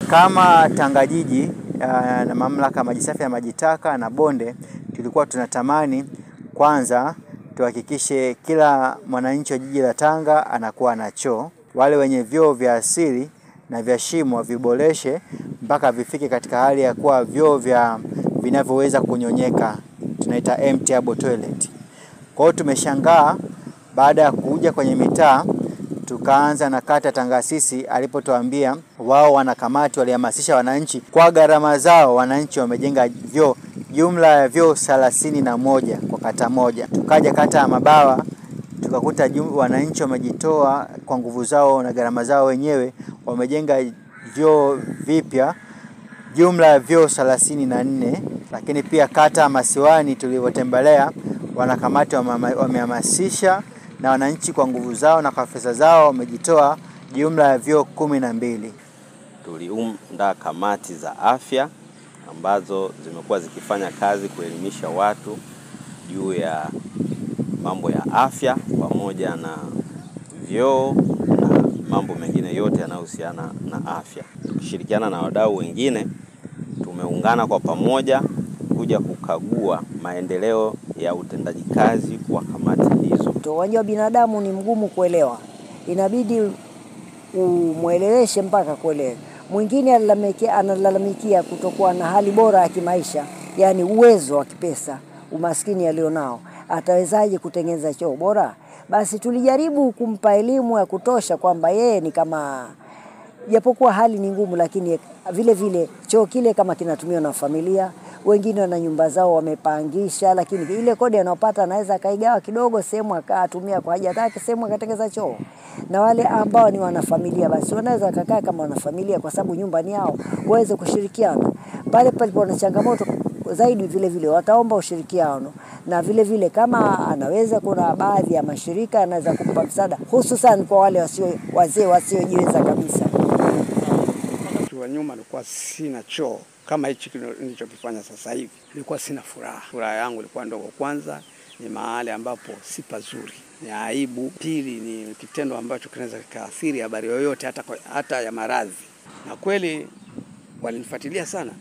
Kama Tanga Jiji na mamlaka maji safi ya maji taka na bonde, tulikuwa tunatamani kwanza tuhakikishe kila mwananchi wa jiji la Tanga anakuwa na choo. Wale wenye vyoo vya asili na vya shimo viboreshe mpaka vifike katika hali ya kuwa vyoo vinavyoweza kunyonyeka, tunaita emptyable toilet. Kwa hiyo tumeshangaa baada ya kuja kwenye mitaa, tukaanza na kata Tangasisi alipotuambia wao wana kamati walihamasisha wananchi kwa gharama zao, wananchi wamejenga vyoo jumla ya vyoo 31 kwa kata moja. Tukaja kata ya Mabawa tukakuta wananchi wamejitoa kwa nguvu zao na gharama zao wenyewe, wamejenga vyoo vipya jumla ya vyoo 34. Lakini pia kata Masiwani tulivyotembelea, wanakamati wamehamasisha na wananchi kwa nguvu zao na kwa pesa zao wamejitoa jumla ya vyoo 12. Tuliunda kamati za afya ambazo zimekuwa zikifanya kazi kuelimisha watu juu ya mambo ya afya pamoja na vyoo na mambo mengine yote yanayohusiana na afya. Tukishirikiana na wadau wengine, tumeungana kwa pamoja kuja kukagua maendeleo ya utendaji kazi wa kamati hizo. Wajua binadamu ni mgumu kuelewa, inabidi umueleweshe mpaka kuelewa. Mwingine analalamikia kutokuwa na hali bora ya kimaisha, yani uwezo wa kipesa, umaskini alionao, atawezaje kutengeneza choo bora? Basi tulijaribu kumpa elimu ya kutosha kwamba yeye ni kama, japokuwa hali ni ngumu, lakini vile vile choo kile kama kinatumiwa na familia, wengine wana nyumba zao wamepangisha, lakini ile kodi anayopata anaweza kaigawa kidogo, sehemu akatumia kwa haja zake, sehemu akatengeza choo. Na wale ambao ni wanafamilia, basi wanaweza kukaa kama wanafamilia kwa sababu nyumba ni yao, waweze kushirikiana. Pale palipo na changamoto zaidi vile vile wataomba ushirikiano, na vile vile kama anaweza, kuna baadhi ya mashirika anaweza kumpa msaada, hususan kwa wale wazee wasiojiweza kabisa. Kwa nyuma nilikuwa sina choo kama hichi nilichokifanya sasa hivi. Nilikuwa sina furaha. Furaha yangu ilikuwa ndogo. Kwanza ni mahali ambapo si pazuri, ni aibu. Pili ni kitendo ambacho kinaweza kaathiri habari yoyote, hata ya maradhi. Na kweli walinifuatilia sana,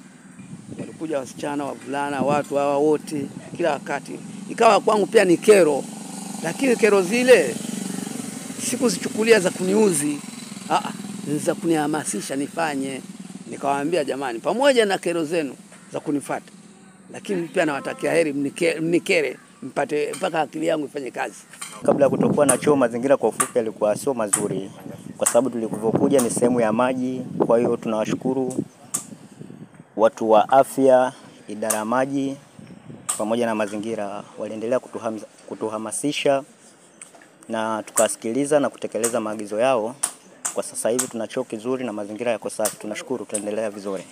walikuja wasichana, wavulana, watu hawa wote kila wakati. Ikawa kwangu pia ni kero, lakini kero zile sikuzichukulia za kuniuzi, ni za kunihamasisha nifanye. Nikawaambia, jamani, pamoja na kero zenu za kunifuata, lakini pia nawatakia heri mnikere mpate mpaka akili yangu ifanye kazi. Kabla ya kutokuwa na choo, mazingira kwa ufupi yalikuwa sio mazuri, kwa sababu tulikuja ni sehemu ya maji. Kwa hiyo tunawashukuru watu wa afya, idara ya maji pamoja na mazingira, waliendelea kutuhamasisha na tukasikiliza na kutekeleza maagizo yao. Kwa sasa hivi tuna choo kizuri na mazingira yako safi. Tunashukuru, tuendelea vizuri.